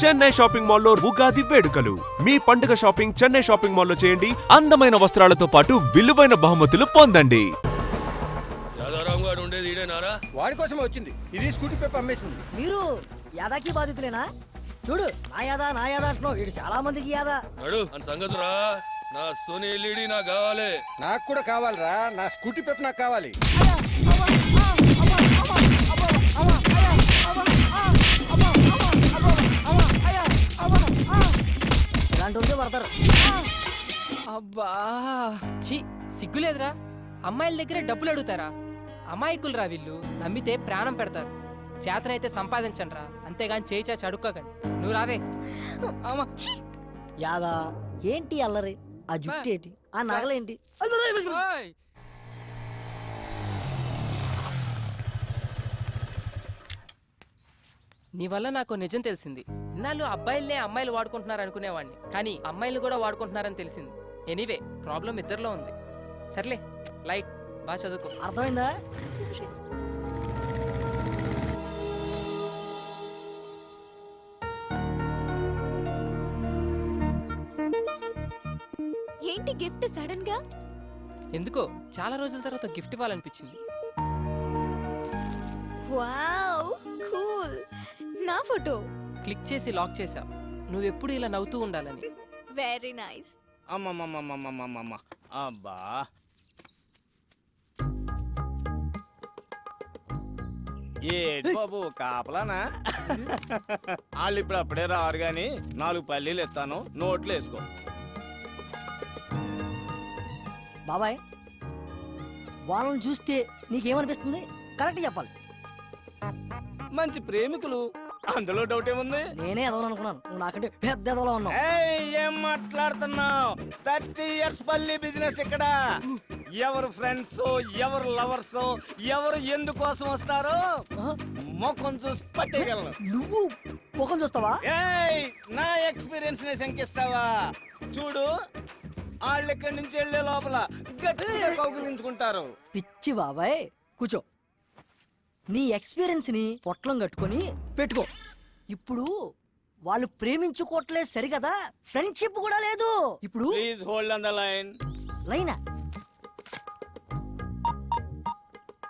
Chennai shopping మాల్లో ఉగాది వేడుకలు. మీ పండుగ షాపింగ్ చెన్నై షాపింగ్ మాల్లో చేయండి. అందమైన వస్త్రాలతో పాటు విలువైన బహుమతులు పొందండి. వాడి కోసమే వచ్చింది. ఇది స్కూటీ పేపర్ అమ్మేసింది. మీరు యాదాకి బాధితులేనా? చూడు నా యాదా అంటున్నావు. వీడు చాలా మందికి యాదా. సంగతురా నా సోనీ ఎల్ఈడి నాకు కావాలి. నాకు కూడా కావాలిరా. నా స్కూటీ పేపర్ నాకు కావాలి. ఇలాంటి వాళ్ళే పడతారు. అబ్బా ఛీ సిగ్గులేదురా. అమ్మాయిల దగ్గర డబ్బులు అడుగుతారా? అమాయకులు రా వీళ్ళు. నమ్మితే ప్రాణం పెడతారు. చేతనైతే సంపాదించండి రా, అంతేగాని చేయి చాచి అడుక్కోకండి. నువ్వు రావే. యాదా ఏంటి అల్లరి? ఆ జుట్టు ఏంటి? ఆ నగలేంటి? నీ వల్ల నాకు నిజం తెలిసింది. ఇన్నాళ్ళు అబ్బాయిలనే అమ్మాయిలు వాడుకుంటున్నారు అనుకునేవాడిని, కానీ అమ్మాయిలు కూడా వాడుకుంటున్నారని తెలిసింది. ఎనీవే ప్రాబ్లం ఇద్దరిలో ఉంది. సర్లే లైట్ బాగా చదువుకో. అర్థమైందా? ఏంటి గిఫ్ట్ సడన్ గా? ఎందుకో చాలా రోజుల తర్వాత గిఫ్ట్ ఇవ్వాలనిపించింది. Wow cool. నా ఫోటో క్లిక్ చేసి లాక్ చేసావు. నువ్వెప్పుడు ఇలా నవ్వుతూ ఉండాలని. Very nice. అమ్మమ్మమ్మమ్మమ్మమ్మమ్మ అబ్బా ఏ బాబు కాపలానా? వాళ్ళు ఇప్పుడు అప్పుడే రారు గాని 4 పల్లీలు ఇస్తాను, నోట్లు వేసుకో. బాబాయ్ వాళ్ళని చూస్తే నీకేమనిపిస్తుంది? కరెక్ట్ చెప్పాలి. మంచి ప్రేమికులు, అందులో డౌట్ ఏముంది? నేనే ఎదవను అనుకున్నాను, నువ్వు నాకంటే పెద్ద ఎదవలో ఉన్నావు. ఏం మాట్లాడుతున్నావు? 30 years పల్లి బిజినెస్ ఇక్కడ. ఎవరు ఫ్రెండ్స్, ఎవరు లవర్స్, ఎవరు ఎందుకోసం వస్తారో ముఖం చూసి పట్టేయగలను. నువ్వు ముఖం చూస్తావా? నా ఎక్స్పీరియన్స్ ని శంకిస్తావా? చూడు, వాళ్ళు ఇక్కడి నుంచి వెళ్లే లోపల గట్టిగా కౌగిలించుకుంటారు. పిచ్చి బాబాయ్ కూర్చో. నీ ఎక్స్పీరియన్స్ ని పొట్లం కట్టుకొని పెట్టుకో. ఇప్పుడు వాళ్ళు ప్రేమించుకోవట్లేదు సరికదా, ఫ్రెండ్షిప్ కూడా లేదు. ఇప్పుడు please hold on the line. లైనా?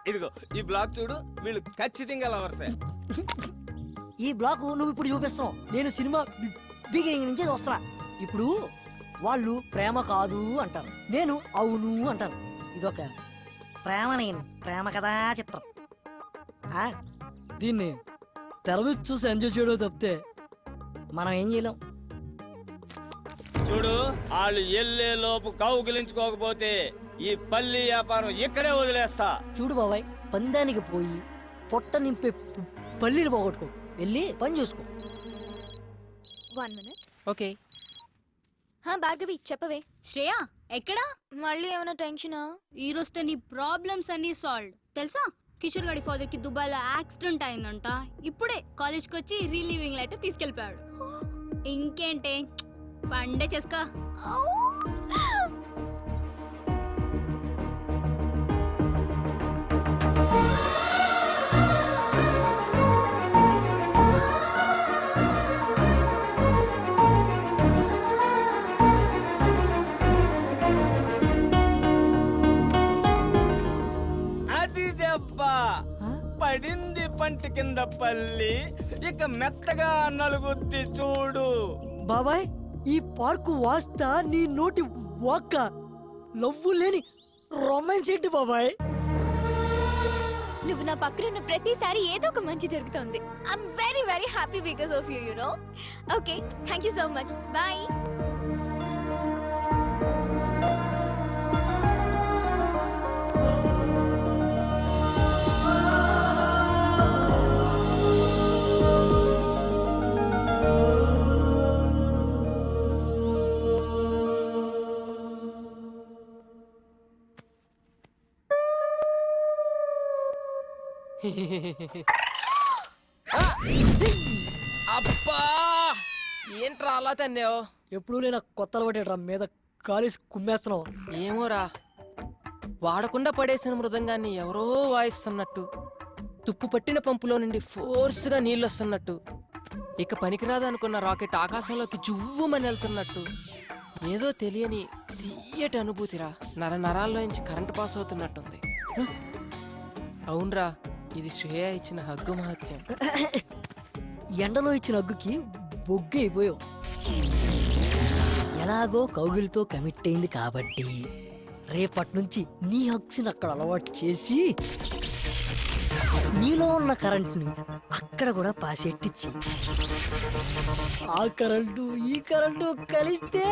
ఇదిగో ఈ బ్లాక్ చూడు, వీళ్ళు ఖచ్చితంగా లవర్సే. ఈ బ్లాక్ నువ్వు ఇప్పుడు చూపిస్తావు, నేను సినిమా బిగినింగ్ నుంచి వస్తున్నా. ఇప్పుడు వాళ్ళు ప్రేమ కాదు అంటారు, నేను అవును అంటాను. ఇదొక ప్రేమ కథా చిత్రం. దీన్ని తెర మీద చూసి ఎంజాయ్ చేయడం తప్పితే మనం ఏం చేయలేం. చూడు, వాళ్ళు ఎల్లే లోపు కౌగిలించుకోకపోతే ఈ పల్లి వ్యాపారం ఇక్కడే వదిలేస్తా. చూడు బాబాయ్, పందానికి పోయి పొట్ట నింపే పల్లీలు పోగొట్టుకో, వెళ్ళి పని చూసుకో. 1 minute. ఓకే. భార్గవి చెప్పవే. శ్రేయా ఎక్కడా? మళ్ళీ ఏమైనా టెన్షనా? ఈ రోజుతో నీ ప్రాబ్లమ్స్ అన్ని సాల్వ్. తెలుసా, కిషోర్ గారి ఫాదర్ కి దుబాయ్లో యాక్సిడెంట్ అయిందంట. ఇప్పుడే కాలేజ్కి వచ్చి రిలీవింగ్ లెటర్ తీసుకెళ్ళిపోయాడు. ఇంకేంటే పండే చేసుకో. పడింది పంటి కింద పల్లి, ఇక మెత్తగా నలుగుద్ది చూడు. బాబాయ్, ఈ పార్కు వాస్తా నీ నోటి వాక్క లవ్వు లేని రొమాన్స్ ఏంటి బాబాయ్? నువ్వు నా పక్కన ఉన్న ప్రతిసారి ఏదో ఒక మంచి జరుగుతుంది. I'm very very happy because of you, you know. Okay, thank you so much. Bye. అబ్బా ఏంట్రా అలా తన్నావు? ఎప్పుడు నేను కొత్త అలవాటు మీద కాలేసి కుమ్మేస్తున్నావు. ఏమోరా, వాడకుండా పడేసిన మృదంగాన్ని ఎవరో వాయిస్తున్నట్టు, తుప్పు పట్టిన పంపులో నుండి ఫోర్స్గా నీళ్ళు వస్తున్నట్టు ఇక పనికిరాదు అనుకున్న రాకెట్ ఆకాశంలోకి జువ్వుమని వెళ్తున్నట్టు ఏదో తెలియని తీయటి అనుభూతిరా. నరాల్లోంచి కరెంటు పాస్ అవుతున్నట్టుంది. అవునరా, ఇది శ్రేయ ఇచ్చిన హగ్గు మహత్యం. ఎండలో ఇచ్చిన హగ్గుకి బొగ్గు అయిపోయావు. ఎలాగో కౌగిలితో కమిట్ అయింది కాబట్టి రేపటి నుంచి నీ హగ్స్ని అక్కడ అలవాటు చేసి నీలో ఉన్న కరెంట్ని అక్కడ కూడా పాసెట్టిచ్చి ఆ కరెంటు ఈ కరెంటు కలిస్తే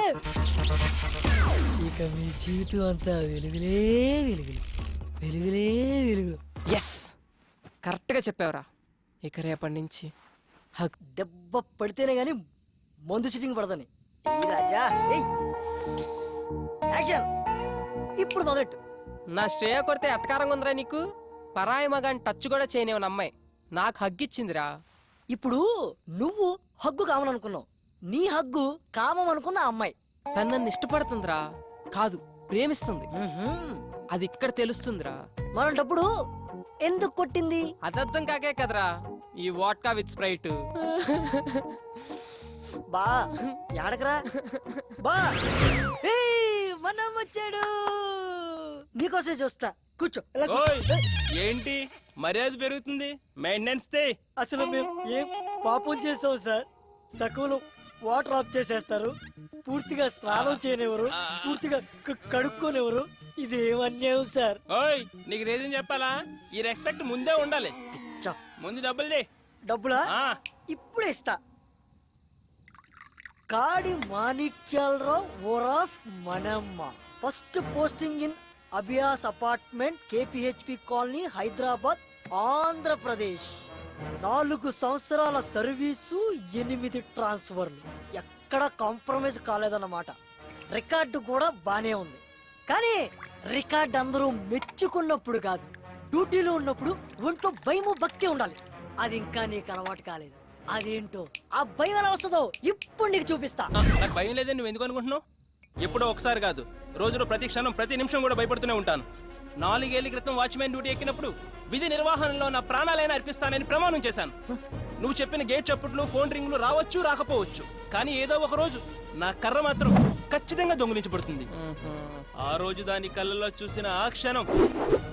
ఇక మీ జీవితం అంతా వెలుగులే వెలుగులు, వెలుగులే వెలుగులు. ఎస్, కరెక్ట్గా చెప్పావురా. ఇక రేపటి నుంచి హగ్. దెబ్బ పడితేనే గాని మందు సిట్టింగ్ పడదని. ఈ రాజా ఏయ్ యాక్షన్. ఇప్పుడు మొదలెట్టు. నా శ్రేయ కొడితే అటకారంగా ఉందిరా నీకు. పరాయి మగాని టచ్ కూడా చేయనివని అమ్మాయి నాకు హగ్గిచ్చిందిరా. ఇప్పుడు నువ్వు హగ్గు కామననుకున్నావు, నీ హగ్గు కామం అనుకున్న ఆ అమ్మాయి తను నన్ను ఇష్టపడుతుందిరా, కాదు ప్రేమిస్తుంది. అది ఇక్కడ తెలుస్తుందిరా. మరంటప్పుడు ఎందుకు కొట్టింది? అదర్థం కాకే కదరా ఈ వాట్కా విత్ స్ప్రైట్. బా యాడకరా బా. మనం వచ్చాడు, నీకోసే చూస్తా. కూర్చో. ఇలా కూర్చో. ఓయ్, ఏంటి మర్యాద పెరుగుతుంది, మెయింటెనెన్స్ తే. అసలు మేము ఏం పాపం చేసాం సార్? సకులు వాటర్ ఆఫ్ చేసేస్తారు, పూర్తిగా స్నానం చేయనివ్వరు, పూర్తిగా కడుక్కోనివ్వరు. ఇది ఏమన్యాయం సార్? ఓయ్, నీకు రీజన్ చెప్పాలా? ఈ రెస్పెక్ట్ ముందే ఉండాలి. ముందు డబ్బులు దే. డబ్బులా? ఇప్పుడే ఇస్తా. కాడి మాణిక్యాలరావు ఓరాఫ్ మనమ్మ, first posting in Abhiyas apartment, KPHB colony, Hyderabad, Andhra Pradesh. 4 సంవత్సరాల సర్వీసు, 8 ట్రాన్స్ఫర్లు. ఎక్కడ కాంప్రమైజ్ కాలేదన్నమాట. రికార్డు కూడా బానే ఉంది. కానీ రికార్డ్ అందరూ మెచ్చుకున్నప్పుడు కాదు, డ్యూటీలో ఉన్నప్పుడు ఒంట్లో భయము భక్తి ఉండాలి. అది ఇంకా నీకు అలవాటు కాలేదు. అదేంటో ఆ భయం ఎలా వస్తుందో ఇప్పుడు నీకు చూపిస్తా. నాకు భయం లేదని నువ్వు ఎందుకు అనుకుంటున్నావు? ఎప్పుడో ఒకసారి కాదు, రోజులో ప్రతి క్షణం ప్రతి నిమిషం కూడా భయపడుతూనే ఉంటాను. 4 ఏళ్ల క్రితం వాచ్మెన్ డ్యూటీ ఎక్కినప్పుడు విధి నిర్వహణలో నా ప్రాణాలైనా అర్పిస్తానని ప్రమాణం చేశాను. నువ్వు చెప్పిన గేట్ చప్పుట్లు, ఫోన్ రింగులు రావచ్చు రాకపోవచ్చు, కానీ ఏదో ఒక రోజు నా కర్ర మాత్రం ఖచ్చితంగా దొంగిలించబడుతుంది. ఆ రోజు దాని కళ్ళలో చూసిన ఆ క్షణం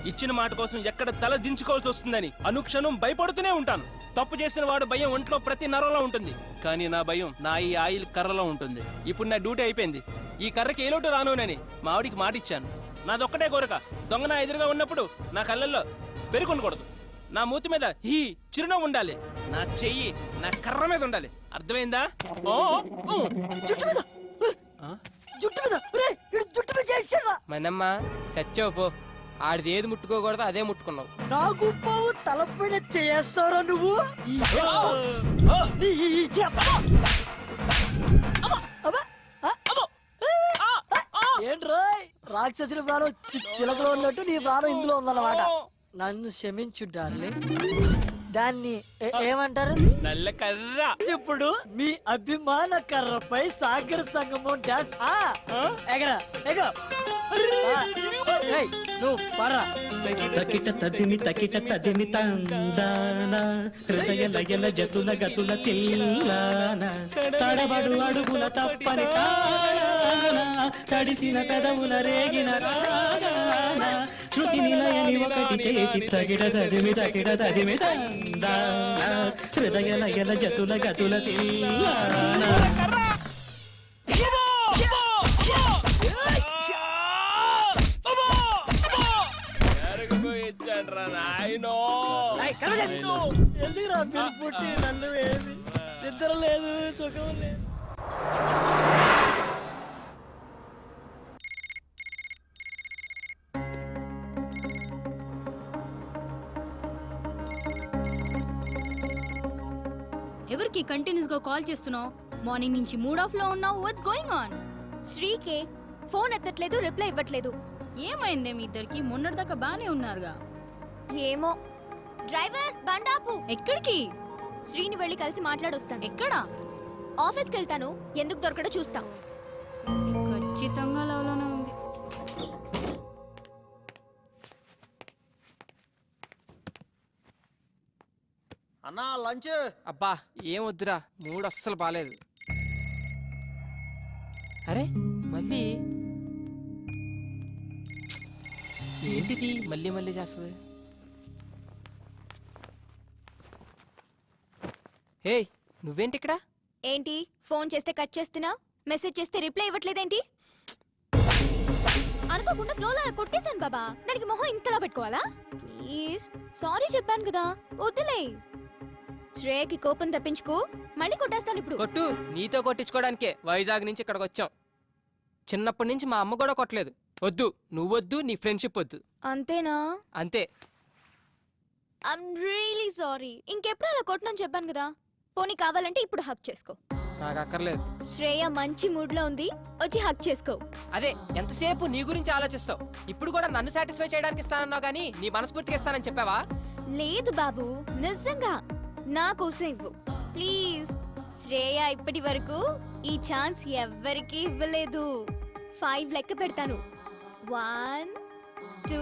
ఇచ్చిన మాట కోసం ఎక్కడ తల దించుకోవాల్సి వస్తుందని అనుక్షణం భయపడుతూనే ఉంటాను. తప్పు చేసిన వాడు భయం ఒంట్లో ప్రతి నరంలో ఉంటుంది, కానీ నా భయం నా ఈ ఆయిల్ కర్రలో ఉంటుంది. ఇప్పుడు నా డ్యూటీ అయిపోయింది, ఈ కర్రకి ఏ లోటు రానునని మా ఆవిడికి మాట ఇచ్చాను. నాదొక్కటే కోరిక, దొంగ నా ఎదురుగా ఉన్నప్పుడు నా కళ్ళల్లో పెరుగుండకూడదు, నా మూతి మీద ఈ చిరునవ్వు ఉండాలి, నా చెయ్యి నా కర్ర మీద ఉండాలి. అర్థమైందా? మనమ్మ చచ్చావు పో. ఆడిది ఏది ముట్టుకోకూడదు అదే ముట్టుకున్నావు. నాకు పావు తలపైన చేస్తారా నువ్వు? ఏంట్రా రాక్షసుడి ప్రాణం చిలకలో ఉన్నట్టు నీ ప్రాణం ఇందులో ఉందన్నమాట. నన్ను క్షమించు డార్లింగ్. దాన్ని ఏమంటారు? నల్ల కర్ర. ఇప్పుడు మీ అభిమాన కర్రపై సాగర సంగమం డాన్స్. ఎగరా ఎగో. నువ్వు పరా. తకిట తదిమి తందాన, హృదయ లయల జతుల గతుల తిల్లాన, తడబడు అడుగుల తప్పని తాన, తడిసిన పెదవుల రేగిన రాగాన, శృతి నిలయని ఒకటి చేసి తగిట తదిమి తందాన, హృదయ లయల జతుల గతుల తిల్లాన. ఎందుకురా మీరు పుట్టి నన్ను వేసి నిద్ర లేదు, సుఖం లేదు. ఎవరికి కంటిన్యూస్ గా కాల్ చేస్తున్నావు? మార్నింగ్ నుంచి మూడ్ ఆఫ్ లో ఉన్నావు. What's going on? శ్రీకే ఫోన్ ఎత్తట్లేదు, రిప్లై ఇవ్వట్లేదు. ఏమైందే మీ ఇద్దరికి? మొన్నటిదాకా బానే ఉన్నారుగా. ఏమో. డ్రైవర్ బండాపు. ఎక్కడికి? శ్రీని వెళ్ళి కలిసి మాట్లాడొస్తాను. ఎక్కడ? ఆఫీస్కి వెళ్తాను, ఎందుకు దొరకడో చూస్తా. ఖచ్చితంగా లవ్లోనే ఉంది. అన్న అన్నా లంచ్. అబ్బా ఏం వద్దురా, మూడు అస్సలు బాలేదు. అరే మళ్ళీ ఏంటిది మళ్ళీ మళ్ళీ చేస్తుంది? హే నువ్వేంటి ఇక్కడ? ఏంటి ఫోన్ చేస్తే కట్ చేస్తున్నావు, మెసేజ్ చేస్తే రిప్లై ఇవ్వట్లేదేంటి? అనుకోకుండా ఫ్లోలో అలా కొట్టేశాను బాబా, దానికి మొహం ఇంతలా పెట్టుకోవాలా? ప్లీజ్ సారీ చెప్పాను కదా, వద్దులే. శ్రేయకి కోపం తప్పించుకో, మళ్ళీ కొట్టేస్తాను ఇప్పుడు. కొట్టు, నీతో కొట్టించుకోవడానికే వైజాగ్ నుంచి ఇక్కడికి వచ్చాం. చిన్నప్పటి నుంచి మా అమ్మ కూడా కొట్టలేదు. వద్దు, నువ్వొద్దు, నీ ఫ్రెండ్షిప్ వద్దు. అంతేనా? అంతే. I'm really sorry. ఇంకెప్పుడు అలా కొట్టనని చెప్పాను కదా. పోనీ కావాలంటే ఇప్పుడు హక్ చేసుకో. నాకు అక్కర్లేదు. శ్రేయ మంచి మూడ్ లో ఉంది, వచ్చి హక్ చేసుకో. అదే ఎంతసేపు నీ గురించి ఆలోచిస్తావు. ఇప్పుడు కూడా నన్ను సాటిస్ఫై చేయడానికి ఇస్తానన్నావు కానీ నీ మనస్ఫూర్తిగా ఇస్తానని చెప్పావా? లేదు బాబు, నిజంగా నా కోసం ఇవ్వు ప్లీజ్. శ్రేయ ఇప్పటి వరకు ఈ ఛాన్స్ ఎవ్వరికీ ఇవ్వలేదు. 5 లెక్క పెడతాను. 1 2